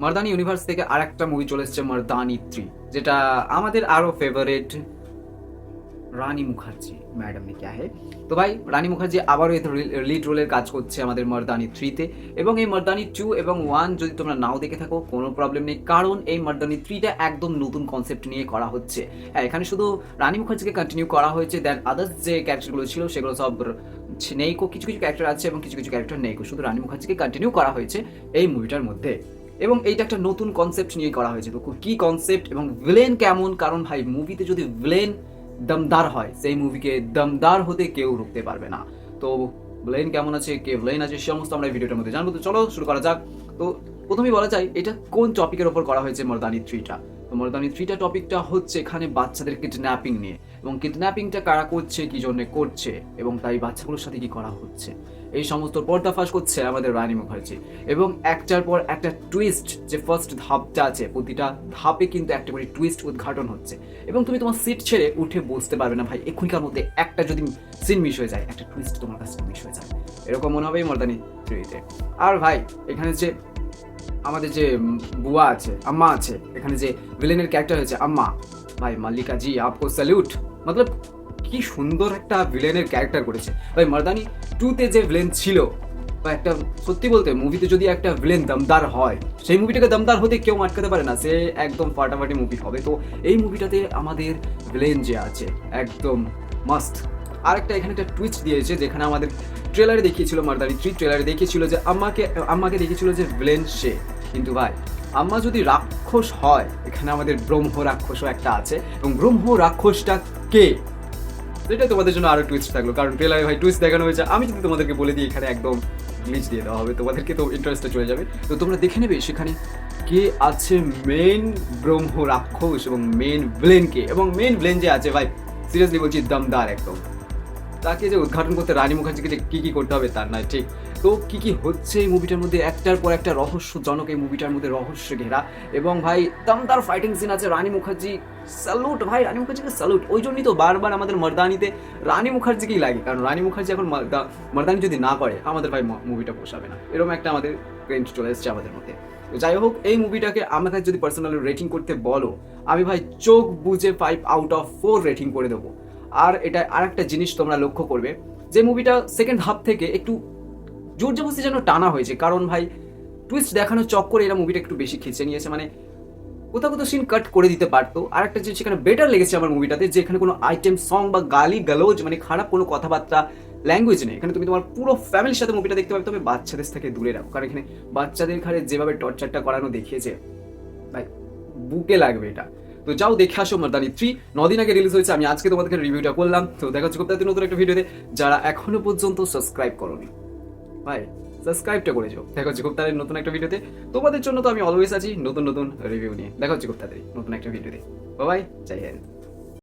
Mardaani universe থেকে আরেকটা movie চলে এসেছে মর্দানি 3, যেটা আমাদের আরো ফেভারিট রানী মুখার্জি ম্যাডাম নে ক্যা হে। তো ভাই রানী মুখার্জি আবারও এতে লিড রোলের কাজ করছে আমাদের মর্দানি 3 তে, এবং এই মর্দানি 2 এবং 1 যদি তোমরা নাও দেখে থাকো কোনো প্রবলেম নেই, কারণ এই মর্দানি 3টা একদম নতুন কনসেপ্ট নিয়ে করা হচ্ছে। হ্যাঁ, এখানে শুধু রানী মুখার্জিকে কন্টিনিউ করা হয়েছে, দেন আদার্স যে ক্যারেক্টারগুলো ছিল সেগুলো সব নেইকো, কিছু কিছু ক্যারেক্টার আছে এবং কিছু কিছু ক্যারেক্টার নেইকো, শুধু রানী মুখার্জিকে কন্টিনিউ করা হয়েছে এই মুভিটার মধ্যে। এবং এইটা একটা নতুন কনসেপ্ট নিয়ে করা হয়েছে। তো কি কনসেপ্ট এবং ভিলেন কেমন, কারণ ভাই মুভিতে যদি ভিলেন দমদার হয় সেই মুভিকে দমদার হতে কেউ রুখতে পারবে না। তো ভিলেন কেমন আছে, কে ভিলেন আছে, সমস্ত আমরা এই ভিডিওটার মধ্যে জানবো। তো চলো শুরু করা যাক। তো প্রথমেই বলা যায় এটা কোন টপিকের ওপর করা হয়েছে মর্দানি 3টা। তো মর্দানি 3টা টপিকটা হচ্ছে এখানে বাচ্চাদের কিডন্যাপিং নিয়ে, এবং কিডন্যাপিংটা কারা করছে, কি জন্য করছে, এবং তাই বাচ্চাগুলোর সাথে কি করা হচ্ছে, এই সমস্ত পর্দাফাশ করছে আমাদের রানী মুখার্জি। এবং একটার পর একটা টুইস্ট, যে ফার্স্ট ধাপটা আছে প্রতিটা ধাপে কিন্তু একটা করে টুইস্ট উদ্ঘাটন হচ্ছে, এবং তুমি তোমার সিট ছেড়ে উঠে বসতে পারবে না ভাই। এক্ষুনিকার মধ্যে একটা যদি সিন মিস হয়ে যায়, একটা টুইস্ট তোমার কাছে মিস হয়ে যায়, এরকম মনে হবে মর্দানি 3তে। আর ভাই এখানে যে আমাদের যে বুয়া আছে, আম্মা আছে, এখানে যে ভিলেনের ক্যারেক্টার হয়েছে আম্মা, ভাই মাল্লিকা জি আপকো স্যালুট। মতলব কি সুন্দর একটা ভিলেনের ক্যারেক্টার করেছে ভাই। মর্দানি 2তে যে ভিলেন ছিল, বা একটা সত্যি বলতে মুভিতে যদি একটা ভিলেন দমদার হয়, সেই মুভিটাকে দমদার হতে কেউ আটকাতে পারে না, সে একদম ফাটাফাটি মুভি হবে। তো এই মুভিটাতে আমাদের ভিলেন যে আছে একদম মাস্ট। আরেকটা এখানে একটা টুইস্ট দিয়েছে, যেখানে আমাদের ট্রেলারে দেখিয়েছিল মর্দানি 3 ট্রেলারে দেখিয়েছিল যে আম্মাকে দেখিয়েছিল যে ভিলেন সে, কিন্তু ভাই আম্মা যদি রাক্ষস হয়, এখানে আমাদের ব্রহ্ম রাক্ষসও একটা আছে, এবং ব্রহ্ম রাক্ষসটা কে সেটা তোমাদের জন্য আরো টুইস্ট থাকলো, কারণ ট্রেলারে ভাই টুইস্ট দেখানো হয়েছে। আমি যদি তোমাদেরকে বলে দিই এখানে একদম গ্লিচ দিয়ে দেওয়া হবে, তোমাদেরকে তো ইন্টারেস্টে চলে যাবে। তো তোমরা দেখে নেবে সেখানে কে আছে মেন ব্রহ্ম রাক্ষস এবং মেন ভিলেন কে, এবং মেন ভিলেন যে আছে ভাই সিরিয়াসলি বলছি দমদার একদম। তাকে যে উদ্ঘাটন করতে রানী মুখার্জিকে যে কী কী করতে হবে তার নয়, ঠিক। তো কী কী হচ্ছে এই মুভিটার মধ্যে, একটার পর একটা রহস্যজনক এই মুভিটার মধ্যে রহস্য ঘেরা, এবং ভাই দমদার ফাইটিং সিন আছে। রানী মুখার্জি স্যালুট ভাই, রানী মুখার্জিকে স্যালুট। ওই জন্যই তো বারবার আমাদের মর্দানিতে রানী মুখার্জিকেই লাগে, কারণ রানী মুখার্জি এখন মর্দানি যদি না করে আমাদের ভাই মুভিটা পোষাবে না, এরকম একটা আমাদের ট্রেন্ড চলে এসছে আমাদের মধ্যে। তো যাই হোক, এই মুভিটাকে আমাকে যদি পার্সোনালি রেটিং করতে বলো, আমি ভাই চোখ বুঝে 5/4 রেটিং করে দেবো। আর এটা আরেকটা জিনিস তোমরা লক্ষ্য করবে, যে মুভিটা সেকেন্ড হাফ থেকে একটু জোর জবরদস্তি যেন টানা হয়েছে, কারণ ভাই টুইস্ট দেখানোর চক্করে এরা মুভিটা একটু বেশি খিঁচে নিয়েছে, মানে কোথাও কোথাও সিন কাট করে দিতে পারতো। আর একটা জিনিস সেখানে বেটার লেগেছে আমার মুভিটাতে, যে এখানে কোনো আইটেম সং বা গালি গালোজ, মানে খারাপ কোনো কথাবার্তা ল্যাঙ্গুয়েজ নেই। এখানে তুমি তোমার পুরো ফ্যামিলির সাথে মুভিটা দেখতে পাবে, তবে বাচ্চাদের থেকে দূরে রাখো, কারণ এখানে বাচ্চাদের ঘাড়ে যেভাবে টর্চারটা করানো দেখিয়েছে ভাই বুকে লাগবে এটা। তো যাও দেখে আসো মর্দানি 3, 9 দিন আগে রিলিজ হয়েছে, আমি আজকে তোমাদেরকে রিভিউটা করলাম। তো দেখা হচ্ছে খুব তাড়াতাড়ি নতুন একটা ভিডিওতে। যারা এখনো পর্যন্ত সাবস্ক্রাইব করোনি ভাই সাবস্ক্রাইবটা করে যাও। দেখা হচ্ছে খুব তাড়াতাড়ি নতুন একটা ভিডিওতে। তোমাদের জন্য তো আমি অলওয়েজ আছি নতুন নতুন রিভিউ নিয়ে। দেখা হচ্ছে খুব তাড়াতাড়ি নতুন একটা ভিডিওতে। বাই বাই, জয় হিন্দ।